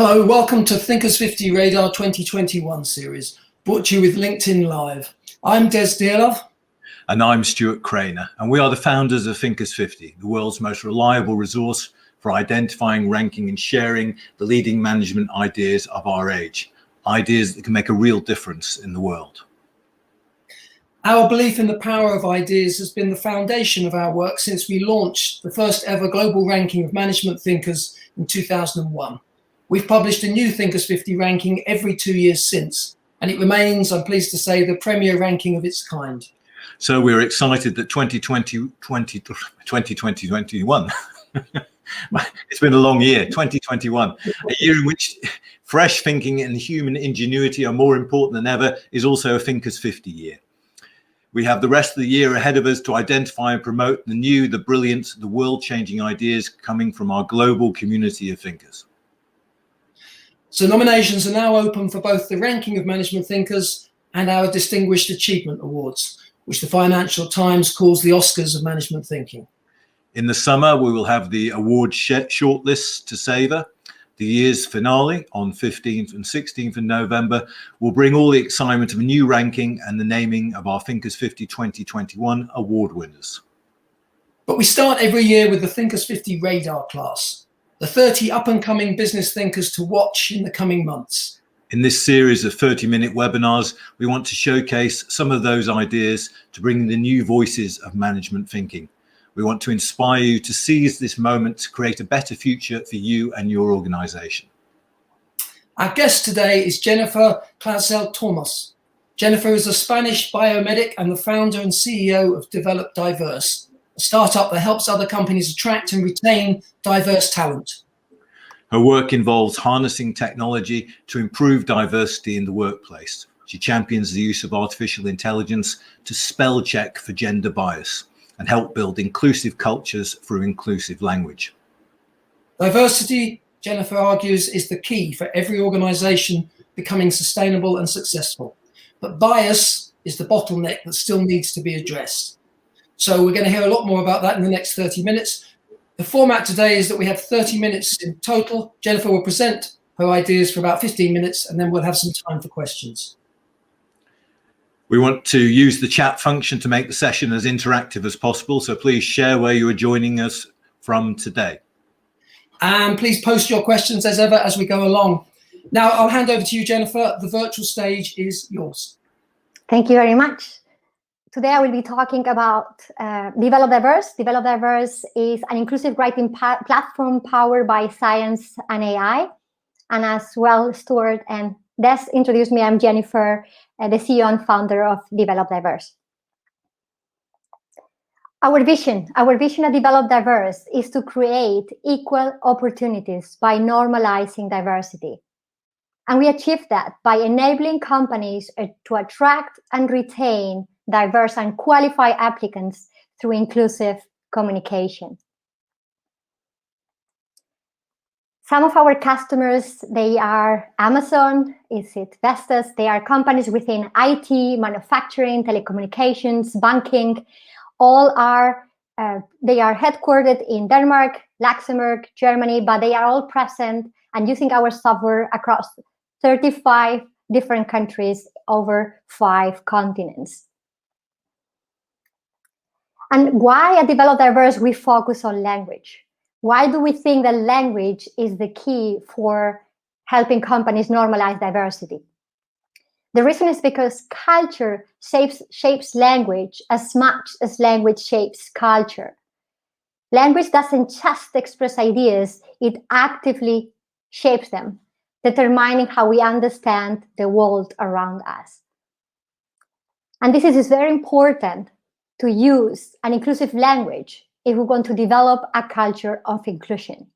Hello, welcome to Thinkers50 Radar 2021 series, brought to you with LinkedIn Live. I'm Des Dearlove. And I'm Stuart Craner, and we are the founders of Thinkers50, the world's most reliable resource for identifying, ranking and sharing the leading management ideas of our age, ideas that can make a real difference in the world. Our belief in the power of ideas has been the foundation of our work since we launched the first ever global ranking of management thinkers in 2001. We've published a new Thinkers50 ranking every 2 years since, and it remains, I'm pleased to say, the premier ranking of its kind. So we're excited that 2021, it's been a long year, 2021, a year in which fresh thinking and human ingenuity are more important than ever, is also a Thinkers50 year. We have the rest of the year ahead of us to identify and promote the new, the brilliant, the world-changing ideas coming from our global community of thinkers. So nominations are now open for both the ranking of management thinkers and our Distinguished Achievement Awards, which the Financial Times calls the Oscars of management thinking. In the summer, we will have the award shortlists to savor. The year's finale on 15th and 16th of November will bring all the excitement of a new ranking and the naming of our Thinkers50 2021 award winners. But we start every year with the Thinkers50 Radar class, the 30 up-and-coming business thinkers to watch in the coming months. In this series of 30-minute webinars, we want to showcase some of those ideas to bring the new voices of management thinking. We want to inspire you to seize this moment to create a better future for you and your organization. Our guest today is Jenifer Clausell-Tormos. Jenifer is a Spanish biomedic and the founder and CEO of Develop Diverse, a startup that helps other companies attract and retain diverse talent. Her work involves harnessing technology to improve diversity in the workplace. She champions the use of artificial intelligence to spell check for gender bias and help build inclusive cultures through inclusive language. Diversity, Jenifer argues, is the key for every organization becoming sustainable and successful. But bias is the bottleneck that still needs to be addressed. So we're going to hear a lot more about that in the next 30 minutes. The format today is that we have 30 minutes in total. Jenifer will present her ideas for about 15 minutes, and then we'll have some time for questions. We want to use the chat function to make the session as interactive as possible, so please share where you are joining us from today. And please post your questions as ever as we go along. Now I'll hand over to you, Jenifer. The virtual stage is yours. Thank you very much. Today I will be talking about Develop Diverse. Develop Diverse is an inclusive writing platform powered by science and AI. And as well, Stuart and Des introduced me. I'm Jenifer, the CEO and founder of Develop Diverse. Our vision at Develop Diverse is to create equal opportunities by normalizing diversity. And we achieve that by enabling companies to attract and retain diverse and qualified applicants through inclusive communication. Some of our customers, they are Amazon, is it Vestas? They are companies within IT, manufacturing, telecommunications, banking. All are, they are headquartered in Denmark, Luxembourg, Germany, but they are all present and using our software across 35 different countries over 5 continents. And why at Develop Diverse we focus on language? Why do we think that language is the key for helping companies normalize diversity? The reason is because culture shapes language as much as language shapes culture. Language doesn't just express ideas, it actively shapes them, determining how we understand the world around us. And this is very important to use an inclusive language if we want to develop a culture of inclusion.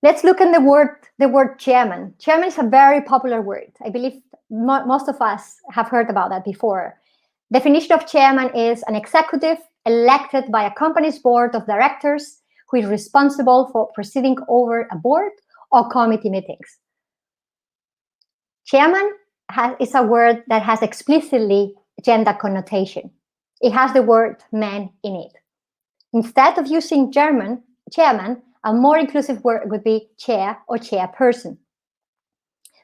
Let's look at the word chairman. Chairman is a very popular word. I believe most of us have heard about that before. Definition of chairman is an executive elected by a company's board of directors who is responsible for presiding over a board or committee meetings. Chairman is a word that has explicitly gender connotation. It has the word man in it. Instead of using chairman, A more inclusive word would be chair or chairperson.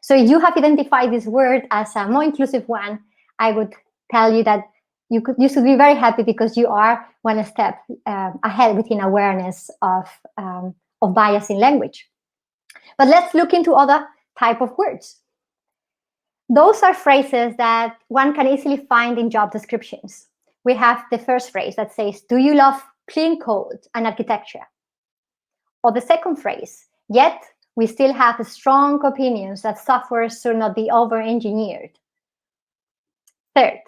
So if you have identified this word as a more inclusive one, I would tell you that you should be very happy, because you are one step ahead within awareness of bias in language. But let's look into other type of words. Those are phrases that one can easily find in job descriptions. We have the first phrase that says, do you love clean code and architecture? Or the second phrase, yet we still have strong opinions that software should not be over-engineered. Third,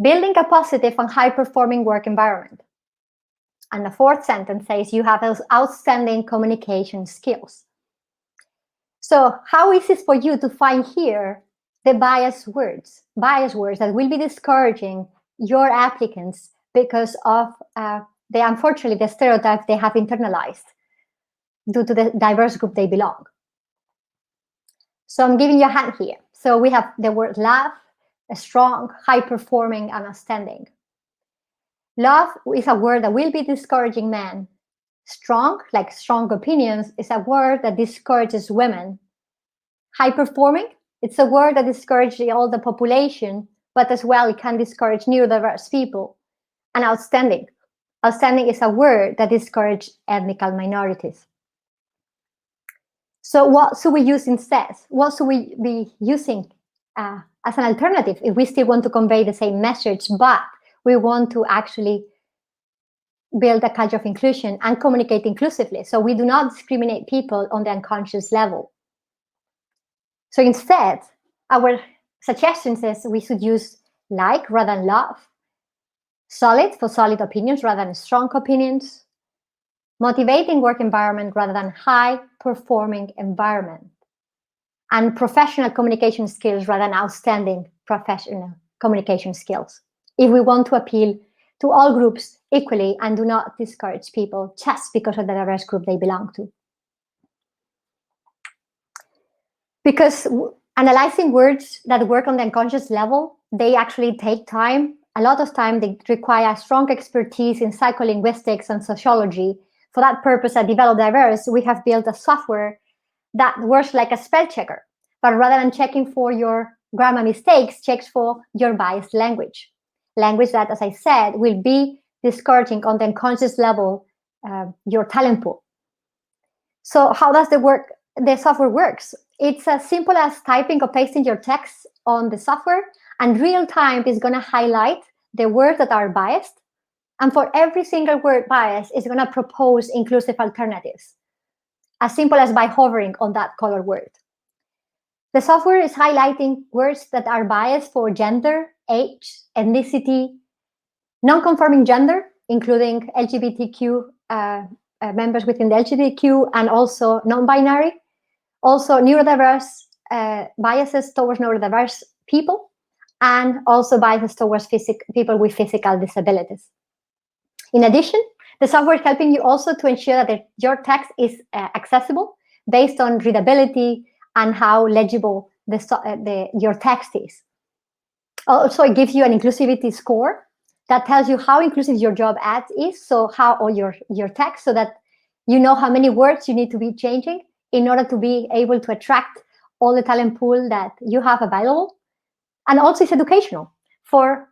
building a positive and high-performing work environment. And the fourth sentence says you have those outstanding communication skills. So how is it for you to find here the biased words that will be discouraging your applicants because of unfortunately the stereotype they have internalized due to the diverse group they belong? So I'm giving you a hand here. So we have the word love, a strong, high-performing, and outstanding. Love is a word that will be discouraging men. Strong, like strong opinions, is a word that discourages women. High-performing, it's a word that discourages all the population, but as well it can discourage neurodiverse people. And outstanding. Outstanding is a word that discourages ethnic minorities. So what should we use instead? What should we be using as an alternative if we still want to convey the same message, but we want to actually build a culture of inclusion and communicate inclusively, so we do not discriminate people on the unconscious level? So instead, our suggestions is we should use like rather than love, solid for solid opinions rather than strong opinions, motivating work environment rather than high-performing environment, and professional communication skills rather than outstanding professional communication skills, if we want to appeal to all groups equally and do not discourage people just because of the diverse group they belong to. Because analyzing words that work on the unconscious level, they actually take time. A lot of time they require strong expertise in psycholinguistics and sociology. For that purpose, at Develop Diverse, we have built a software that works like a spell checker, but rather than checking for your grammar mistakes, checks for your biased language. Language that, as I said, will be discouraging on the unconscious level your talent pool. So how does the software works? It's as simple as typing or pasting your text on the software, and real time is going to highlight the words that are biased. And for every single word biased, it's going to propose inclusive alternatives, as simple as by hovering on that color word. The software is highlighting words that are biased for gender, age, ethnicity, non-conforming gender, including LGBTQ members within the LGBTQ, and also non-binary, also neurodiverse, biases towards neurodiverse people, and also biases towards people with physical disabilities. In addition, the software is helping you also to ensure that your text is accessible based on readability and how legible your text is. Also, it gives you an inclusivity score that tells you how inclusive your job ad is, so or your text, so that you know how many words you need to be changing in order to be able to attract all the talent pool that you have available. And also it's educational. For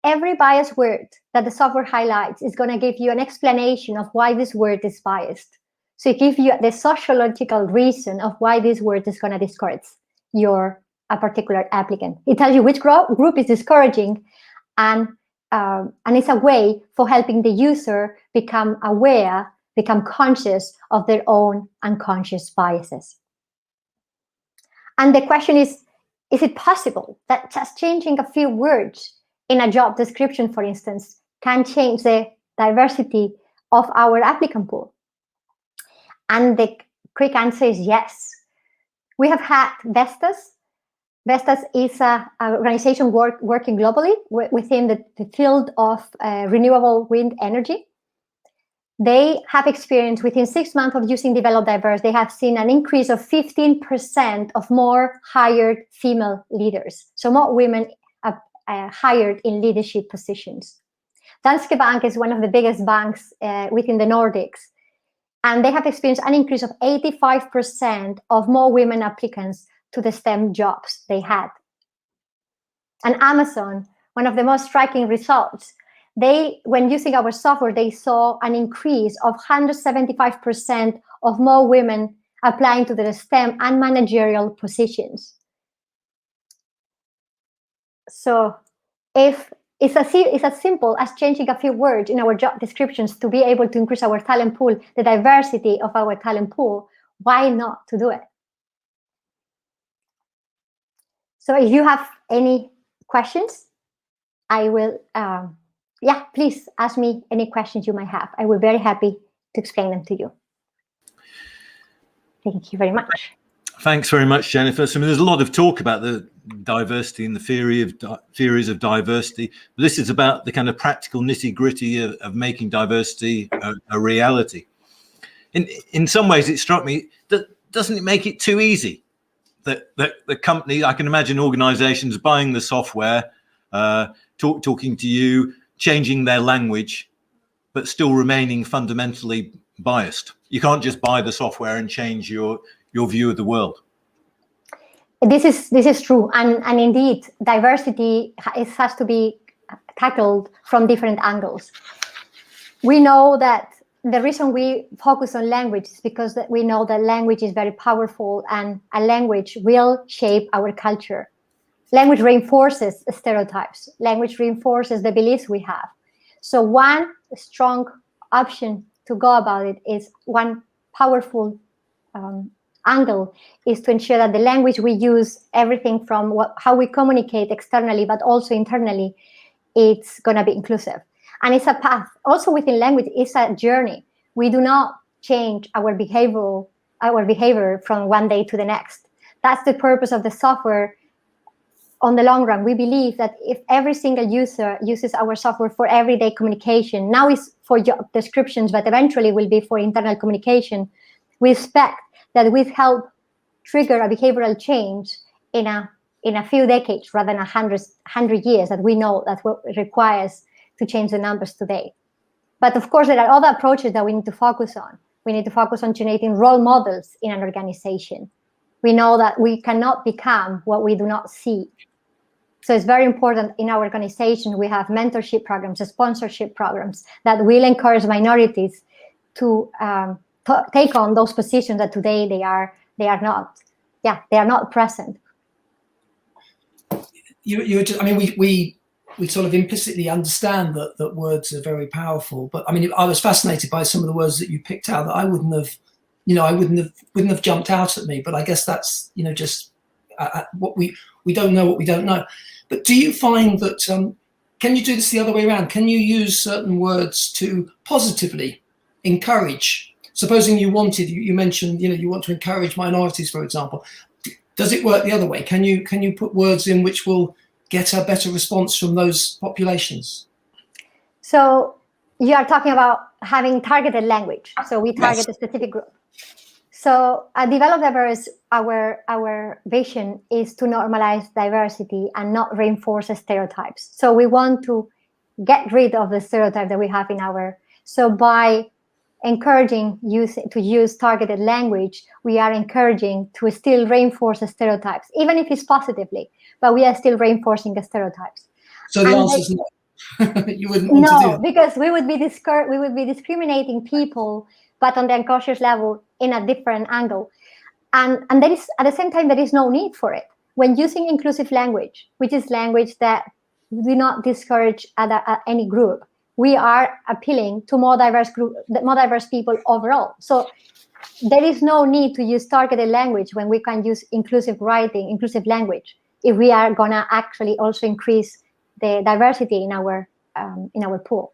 every biased word that the software highlights is going to give you an explanation of why this word is biased. So it gives you the sociological reason of why this word is going to discourage a particular applicant. It tells you which group is discouraging, and it's a way for helping the user become aware, become conscious of their own unconscious biases. And the question is it possible that just changing a few words in a job description, for instance, can change the diversity of our applicant pool? And the quick answer is yes. We have had Vestas. Vestas is an organization working globally within the field of renewable wind energy. They have experienced within 6 months of using Develop Diverse, they have seen an increase of 15% of more hired female leaders. So more women hired in leadership positions. Danske Bank is one of the biggest banks within the Nordics. And they have experienced an increase of 85% of more women applicants to the STEM jobs they had. And Amazon, one of the most striking results, when using our software, they saw an increase of 175% of more women applying to the STEM and managerial positions. So if it's as simple as changing a few words in our job descriptions to be able to increase our talent pool, the diversity of our talent pool, why not to do it? So if you have any questions, I will, please ask me any questions you might have. I will be very happy to explain them to you. Thank you very much. Thanks very much, Jenifer. So there's a lot of talk about the diversity and the theories of diversity. This is about the kind of practical nitty-gritty of making diversity a reality. In some ways, it struck me that doesn't it make it too easy? That the company, I can imagine organizations buying the software, talking to you, changing their language, but still remaining fundamentally biased. You can't just buy the software and change your view of the world. This is true, and indeed, diversity has to be tackled from different angles. We know that the reason we focus on language is because we know that language is very powerful, and a language will shape our culture. Language reinforces stereotypes. Language reinforces the beliefs we have. So one strong option to go about it is one powerful angle is to ensure that the language we use, everything from how we communicate externally, but also internally, it's going to be inclusive. And it's a path. Also within language, it's a journey. We do not change our behavior from one day to the next. That's the purpose of the software. On the long run, we believe that if every single user uses our software for everyday communication, now it's for job descriptions, but eventually will be for internal communication, we expect that we've helped trigger a behavioral change in a few decades rather than 100 years that we know that what it requires to change the numbers today. But of course, there are other approaches that we need to focus on. We need to focus on generating role models in an organization. We know that we cannot become what we do not see. So it's very important in our organization, we have mentorship programs, sponsorship programs that will encourage minorities to take on those positions that today they are not present. We sort of implicitly understand that words are very powerful, but I mean, I was fascinated by some of the words that you picked out that I wouldn't have jumped out at me. But I guess that's just what we don't know what we don't know. But do you find that can you do this the other way around? Can you use certain words to positively encourage? Supposing you mentioned you want to encourage minorities, for example. Does it work the other way? Can you put words in which will get a better response from those populations? So you are talking about having targeted language. So we target a specific group. So at Develop Diverse, our vision is to normalize diversity and not reinforce stereotypes. So we want to get rid of the stereotype that we have in so by encouraging to use targeted language, we are encouraging to still reinforce the stereotypes, even if it's positively, but we are still reinforcing the stereotypes. So the answer is no. You wouldn't want to do that. Because we would be discriminating people, but on the unconscious level in a different angle. And there is, at the same time, there is no need for it. When using inclusive language, which is language that do not discourage any group, we are appealing to more diverse people overall. So there is no need to use targeted language when we can use inclusive writing, inclusive language, if we are gonna actually also increase the diversity in our pool.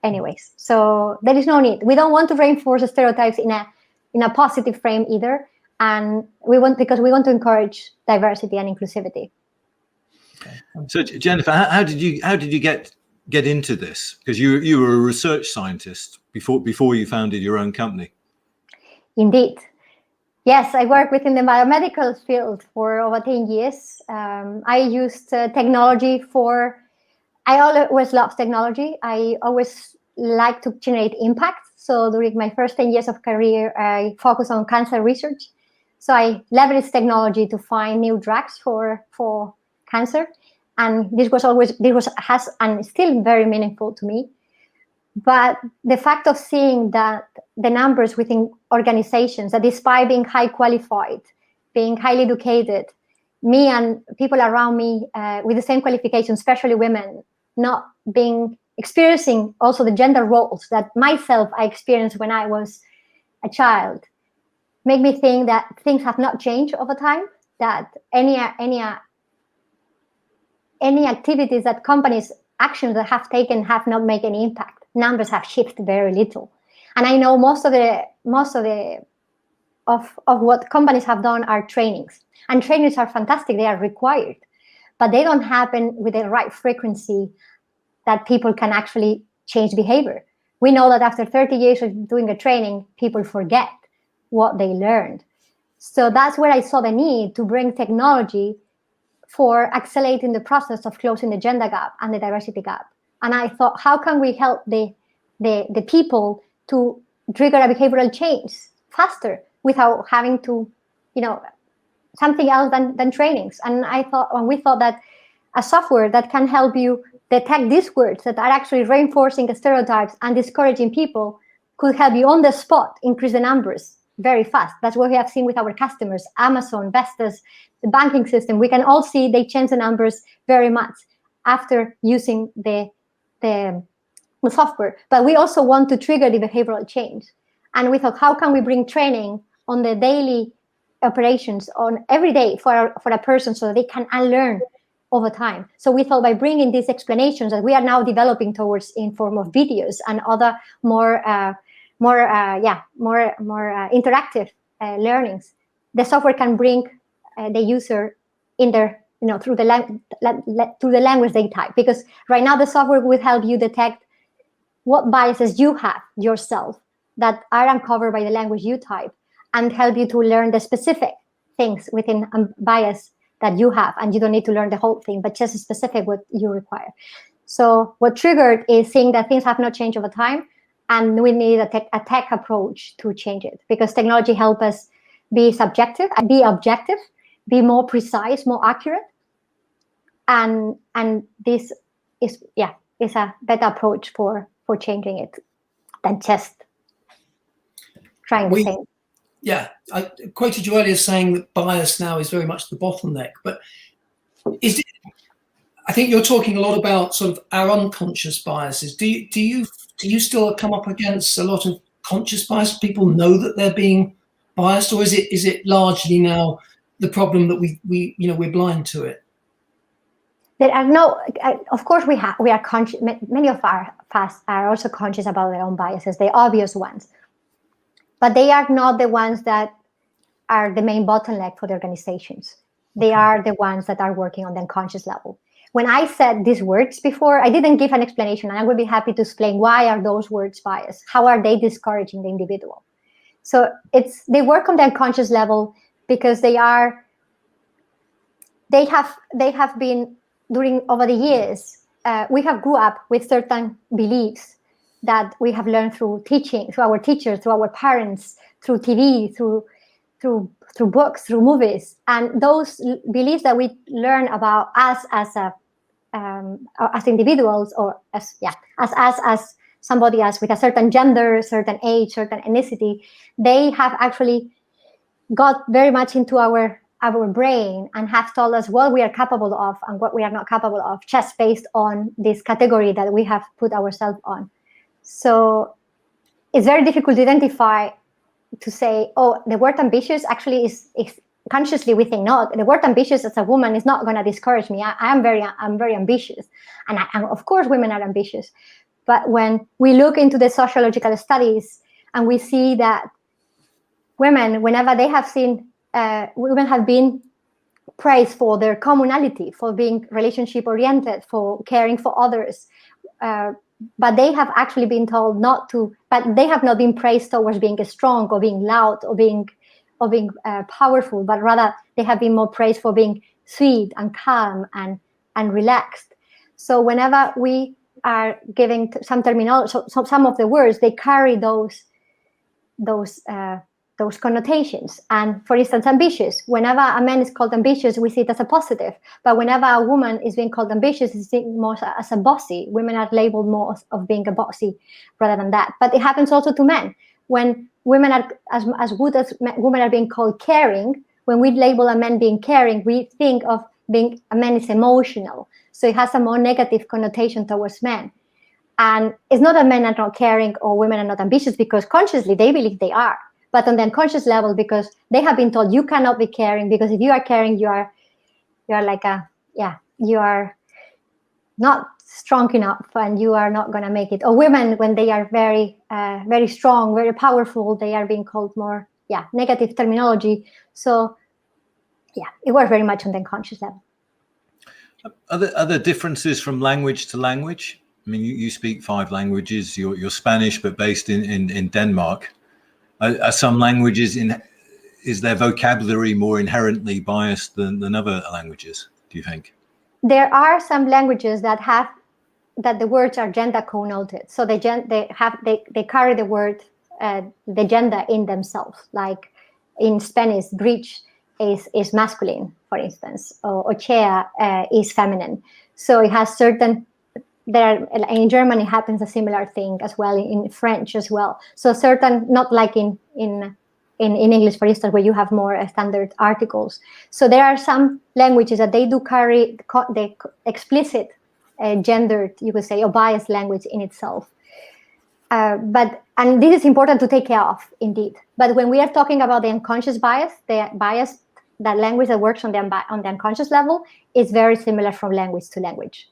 Anyways, so there is no need. We don't want to reinforce stereotypes in a positive frame either, and because we want to encourage diversity and inclusivity. Okay. So Jenifer, how did you get into this? Because you were a research scientist before you founded your own company. Indeed. Yes, I worked within the biomedical field for over 10 years. I used technology I always loved technology. I always like to generate impact. So during my first 10 years of career, I focused on cancer research. So I leveraged technology to find new drugs for cancer. And this has and is still very meaningful to me. But the fact of seeing that the numbers within organizations, that despite being high qualified, being highly educated, me and people around me with the same qualifications, especially women, not being experiencing also the gender roles that myself I experienced when I was a child, make me think that things have not changed over time, that any activities that companies, actions that have taken have not made any impact. Numbers have shifted very little. And I know most of what companies have done are trainings. And trainings are fantastic, they are required, but they don't happen with the right frequency that people can actually change behavior. We know that after 30 years of doing a training, people forget what they learned. So that's where I saw the need to bring technology for accelerating the process of closing the gender gap and the diversity gap. And I thought, how can we help the people to trigger a behavioral change faster without having to, something else than trainings? And we thought that a software that can help you detect these words that are actually reinforcing the stereotypes and discouraging people could help you on the spot increase the numbers very fast. That's what we have seen with our customers, Amazon, Vestas, the banking system. We can all see they change the numbers very much after using the software. But we also want to trigger the behavioral change. And we thought, how can we bring training on the daily operations on every day for a person so that they can unlearn over time? So we thought by bringing these explanations that we are now developing towards in form of videos and other more interactive learnings, the software can bring the user in their, through the language they type. Because right now the software will help you detect what biases you have yourself that are uncovered by the language you type, and help you to learn the specific things within a bias that you have. And you don't need to learn the whole thing, but just specific what you require. So what triggered is seeing that things have not changed over time, and we need a tech approach to change it, because technology helps us be subjective, be objective, be more precise, more accurate. And this is a better approach for changing it than just trying the same. Yeah, I quoted you earlier saying that bias now is very much the bottleneck, but I think you're talking a lot about sort of our unconscious biases. Do you still come up against a lot of conscious bias? People know that they're being biased, or is it largely now the problem that we're blind to it? There are no, of course we are conscious. Many of us are also conscious about their own biases, the obvious ones, but they are not the ones that are the main bottleneck for the organizations. They are the ones that are working on the unconscious level. When I said these words before, I didn't give an explanation, and I would be happy to explain why are those words biased? How are they discouraging the individual? So they work on the unconscious level because they have been over the years. We have grew up with certain beliefs that we have learned through teaching, through our teachers, through our parents, through TV, through books, through movies, and those beliefs that we learn about us as individuals, or as somebody else with a certain gender, certain age, certain ethnicity, they have actually got very much into our brain and have told us what we are capable of and what we are not capable of, just based on this category that we have put ourselves on. So it's very difficult to identify, to say, oh, the word ambitious actually is consciously we think, no, the word ambitious as a woman is not going to discourage me. I'm very ambitious, and of course women are ambitious. But when we look into the sociological studies and we see that women, whenever they have seen, women have been praised for their communality, for being relationship oriented, for caring for others, but they have actually been told not to. But they have not been praised towards being strong or being loud or being powerful, but rather they have been more praised for being sweet and calm and relaxed. So whenever we are giving some terminology, so some of the words, they carry those connotations. And for instance, ambitious, whenever a man is called ambitious, we see it as a positive, but whenever a woman is being called ambitious, it's seen more as a bossy. Women are labeled more of being a bossy rather than that. But it happens also to men. When women are as good as women are being called caring, when we label a man being caring, we think of being a man is emotional, so it has a more negative connotation towards men. And it's not that men are not caring or women are not ambitious, because consciously they believe they are, but on the unconscious level, because they have been told you cannot be caring, because if you are caring, you are like you are not strong enough and you are not going to make it. Or women, when they are very very strong, very powerful, they are being called more negative terminology. So it works very much on the unconscious level. Are there differences from language to language? I mean, you speak 5 languages. You're Spanish, but based in Denmark. Are some languages is their vocabulary more inherently biased than other languages, do you think? There are some languages that the words are gender connoted, so they carry the word the gender in themselves. Like in Spanish, bridge is masculine, for instance, or chair is feminine. So it has certain. In Germany happens a similar thing as well, in French as well. So certain, not like in English, for instance, where you have more standard articles. So there are some languages that they do carry the explicit gendered, you could say, or biased language in itself. And this is important to take care of, indeed. But when we are talking about the unconscious bias, that language that works on the unconscious level is very similar from language to language.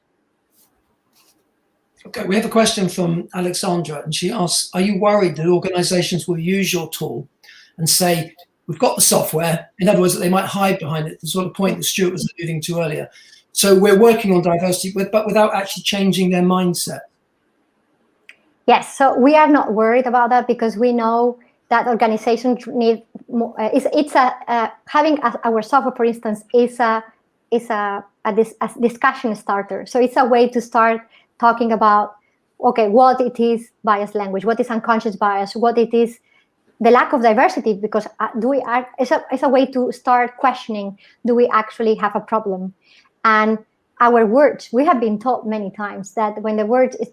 Okay, we have a question from Alexandra, and she asks, are you worried that organizations will use your tool and say, we've got the software, in other words, that they might hide behind it, the sort of point that Stuart was alluding to earlier. So we're working on diversity, but without actually changing their mindset. Yes, so we are not worried about that, because we know that organizations need more. Having our software, for instance, is a discussion starter. So it's a way to start talking about, okay, what it is biased language, what is unconscious bias, what it is the lack of diversity, because it's a way to start questioning, do we actually have a problem? And our words, we have been taught many times that when the word is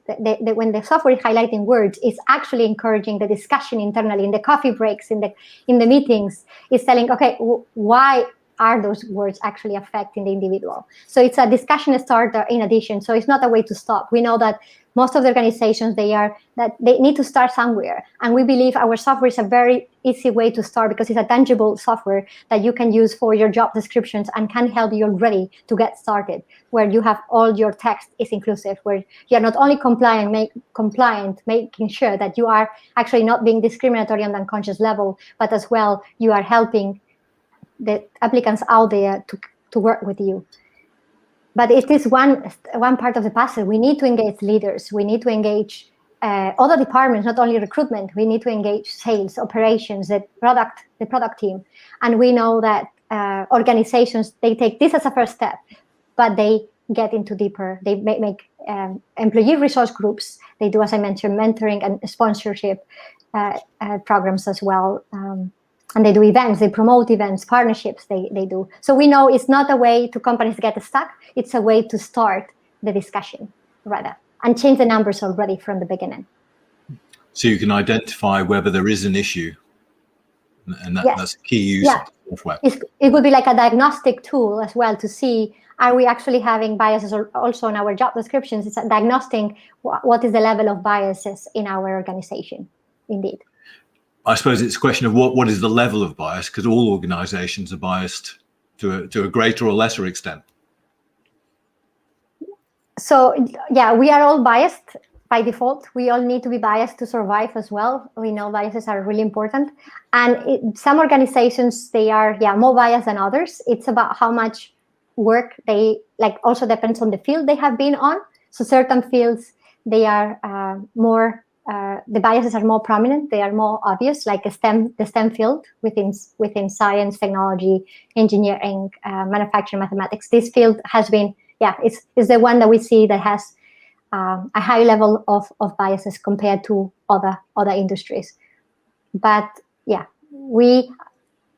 when the software is highlighting words, it's actually encouraging the discussion internally in the coffee breaks, in the meetings. It's telling, okay, why are those words actually affecting the individual? So it's a discussion starter in addition. So it's not a way to stop. We know that most of the organizations, they need to start somewhere. And we believe our software is a very easy way to start, because it's a tangible software that you can use for your job descriptions and can help you already to get started, where you have all your text is inclusive, where you're not only compliant, making sure that you are actually not being discriminatory on the unconscious level, but as well, you are helping the applicants out there to work with you. But it is one part of the puzzle. We need to engage leaders. We need to engage other departments, not only recruitment. We need to engage sales, operations, the product team. And we know that organizations, they take this as a first step, but they get into deeper. They make employee resource groups. They do, as I mentioned, mentoring and sponsorship programs as well. And they do events, they promote events, partnerships, they do. So we know it's not a way to companies get stuck, it's a way to start the discussion, rather, and change the numbers already from the beginning. So you can identify whether there is an issue, and that's a key use of the software. It would be like a diagnostic tool as well, to see, are we actually having biases also in our job descriptions? It's a diagnostic, what is the level of biases in our organization, indeed. I suppose it's a question of what is the level of bias, because all organizations are biased to a greater or lesser extent. So, we are all biased by default. We all need to be biased to survive as well. We know biases are really important. And some organizations, they are, more biased than others. It's about how much work they, also depends on the field they have been on. So certain fields, they are more, the biases are more prominent, they are more obvious, like the STEM field within science, technology, engineering, manufacturing, mathematics. This field has been, it's the one that we see that has a high level of biases compared to other industries. But yeah, we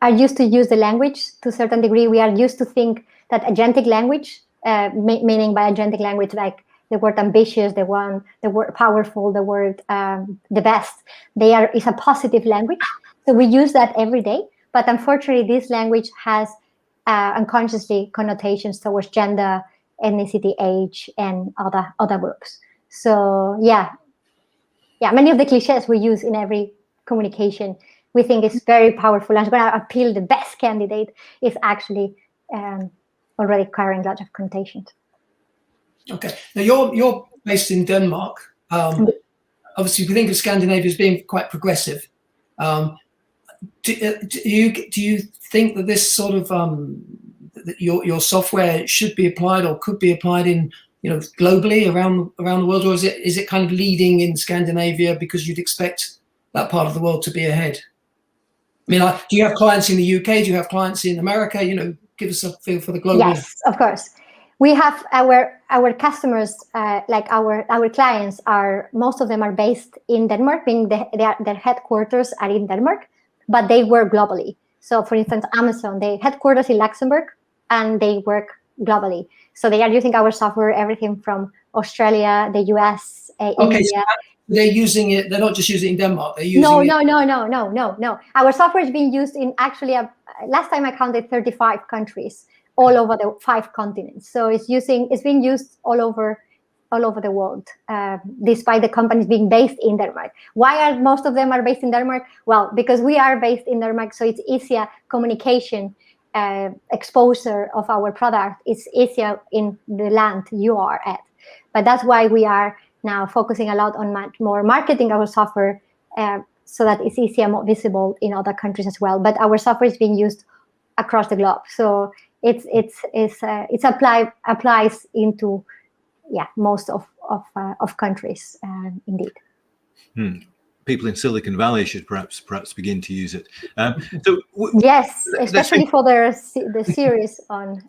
are used to use the language to a certain degree. We are used to think that agentic language, meaning by agentic language, like the word ambitious, the word powerful, the word the best, is a positive language. So we use that every day. But unfortunately, this language has unconsciously connotations towards gender, ethnicity, age, and other groups. So yeah, many of the cliches we use in every communication, we think is very powerful and it's going to appeal the best candidate, is actually already carrying lots of connotations. Okay, now you're based in Denmark. Obviously, we think of Scandinavia as being quite progressive. Do you think that this sort of that your software should be applied or could be applied in globally around the world, or is it kind of leading in Scandinavia because you'd expect that part of the world to be ahead? I mean, do you have clients in the UK? Do you have clients in America? Give us a feel for the global. Yes, of course. We have our customers, like our clients most of them are based in Denmark, meaning their headquarters are in Denmark, but they work globally. So for instance, Amazon, their headquarters in Luxembourg, and they work globally. So they are using our software, everything from Australia, the US, India. So they're using it. They're not just using it in Denmark. They're using No. Our software is being used in actually last time I counted 35 countries, all over the 5 continents. So it's being used all over the world, despite the companies being based in Denmark. Why are most of them based in Denmark? Well, because we are based in Denmark, so it's easier communication, exposure of our product is easier in the land you are at. But that's why we are now focusing a lot on more marketing our software, so that it's easier, more visible in other countries as well. But our software is being used across the globe, so it applies into most of countries, indeed. People in Silicon Valley should perhaps begin to use it. Yes, especially for the series on.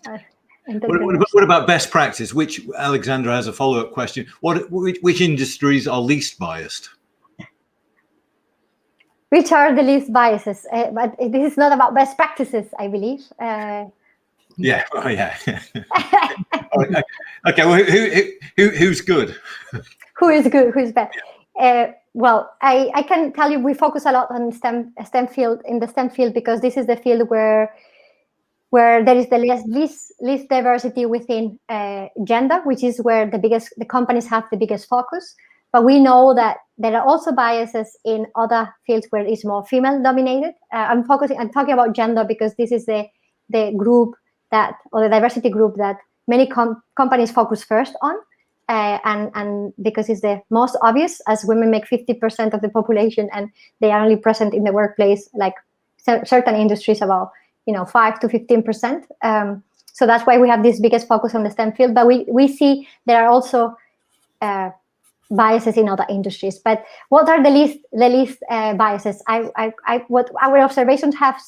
What about best practice? Which Alexandra has a follow-up question. Which industries are least biased? Which are the least biases? But this is not about best practices, I believe. Yeah. Oh, yeah. Okay. Well, who's good? Who is good? Who is bad? Well, I can tell you we focus a lot on STEM field, in the STEM field, because this is the field where there is the least diversity within gender, which is where the companies have the biggest focus. But we know that there are also biases in other fields where it's more female dominated. I'm talking about gender because this is the group or the diversity group that many companies focus first on. And because it's the most obvious, as women make 50% of the population and they are only present in the workplace, like certain industries, about 5 to 15%. So that's why we have this biggest focus on the STEM field. But we see there are also biases in other industries. But what are the least biases? What our observations have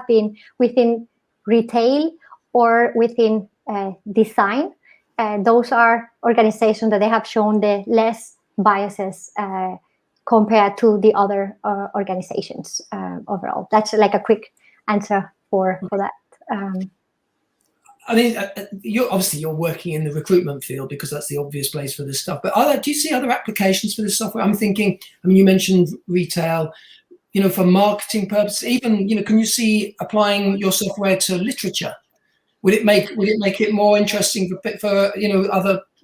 been within retail or within design. Those are organizations that they have shown the less biases compared to the other organizations overall. That's like a quick answer for that. I mean, you're working in the recruitment field because that's the obvious place for this stuff. But do you see other applications for this software? I'm thinking, you mentioned retail, for marketing purposes. Even, can you see applying your software to literature? Would it make it more interesting for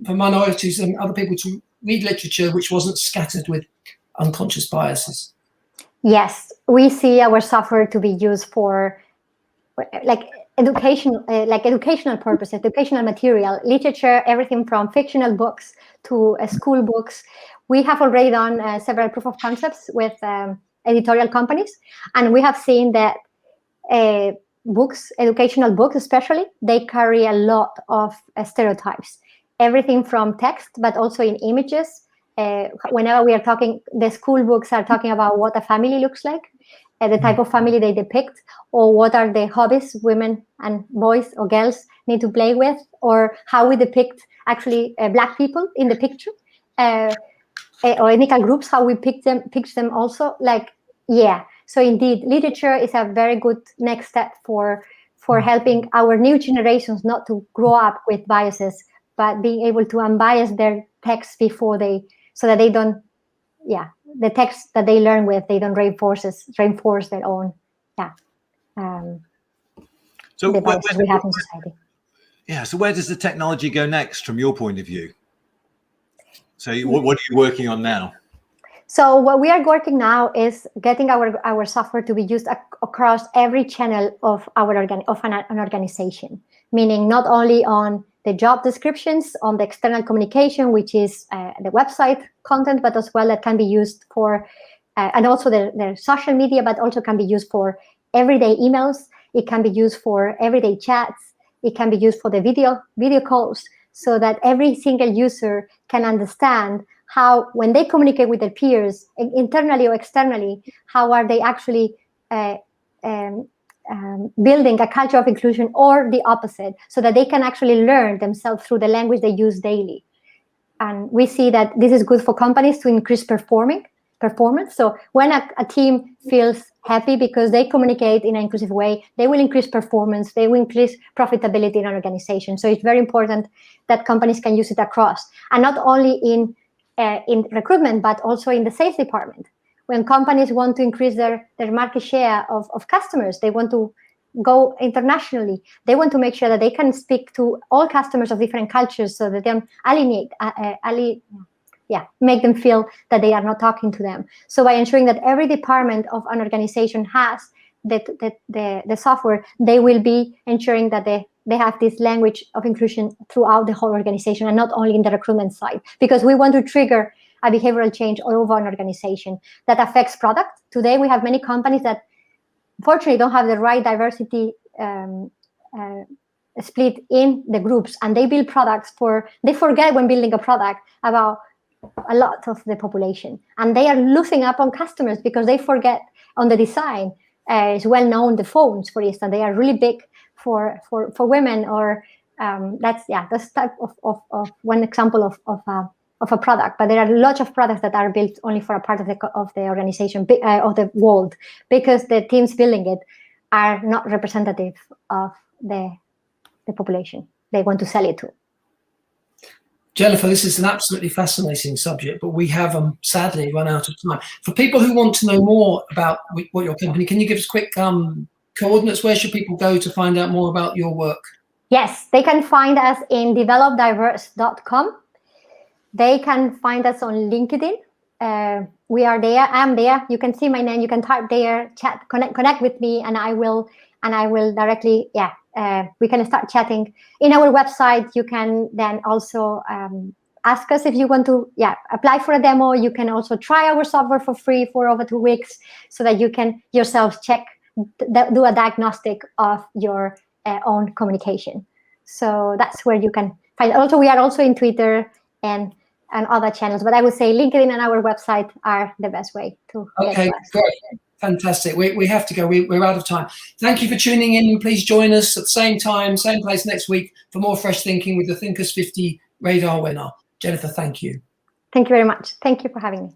minorities and other people to read literature which wasn't scattered with unconscious biases? Yes, we see our software to be used for educational purposes, educational material, literature, everything from fictional books to school books. We have already done several proof of concepts with editorial companies, and we have seen that educational books especially, they carry a lot of stereotypes, everything from text, but also in images. Whenever we are talking, the school books are talking about what a family looks like. the type of family they depict, or what are the hobbies women and boys or girls need to play with, or how we depict actually Black people in the picture, or ethnic groups, how we pitch them also. Like, yeah. So indeed, literature is a very good next step for helping our new generations not to grow up with biases, but being able to unbias their texts before so that they don't, the text that they learn with, they don't reinforce their own, so the biases we have in society. Yeah. So where does the technology go next from your point of view? So what are you working on now? So what we are working now is getting our software to be used across every channel of an organization, meaning not only on the job descriptions, on the external communication, which is the website content, but as well that can be used for, and also their social media, but also can be used for everyday emails. It can be used for everyday chats. It can be used for the video calls, so that every single user can understand how, when they communicate with their peers, internally or externally, how are they actually building a culture of inclusion, or the opposite, so that they can actually learn themselves through the language they use daily. And we see that this is good for companies to increase performance. So when a team feels happy because they communicate in an inclusive way, they will increase performance, they will increase profitability in an organization. So it's very important that companies can use it across, and not only in recruitment, but also in the sales department. When companies want to increase their market share of customers, they want to go internationally, they want to make sure that they can speak to all customers of different cultures, so that they don't make them feel that they are not talking to them. So by ensuring that every department of an organization has the software, they will be ensuring that they have this language of inclusion throughout the whole organization, and not only in the recruitment side, because we want to trigger a behavioral change all over an organization that affects product. Today, we have many companies that unfortunately don't have the right diversity split in the groups, and they build products they forget when building a product about a lot of the population, and they are losing up on customers because they forget on the design. It's well known, the phones, for instance, they are really big for women, or that's type of one example of a product. But there are lots of products that are built only for a part of the organization, of the world, because the teams building it are not representative of the population they want to sell it to. Jenifer, this is an absolutely fascinating subject, but we have sadly run out of time. For people who want to know more about what your company, can you give us quick coordinates? Where should people go to find out more about your work? Yes, they can find us in developdiverse.com. They can find us on LinkedIn. We are there. I'm there. You can see my name. You can type there, chat, connect with me, and I will directly, we can start chatting. In our website, you can then also ask us if you want to apply for a demo. You can also try our software for free for over 2 weeks, so that you can yourself check, do a diagnostic of your own communication. So that's where you can find. Also, we are also in Twitter and other channels, but I would say LinkedIn and our website are the best way to get to us. Great. Fantastic. We have to go. We're out of time. Thank you for tuning in. Please join us at the same time, same place next week for more fresh thinking with the Thinkers50 Radar winner. Jenifer, thank you. Thank you very much. Thank you for having me.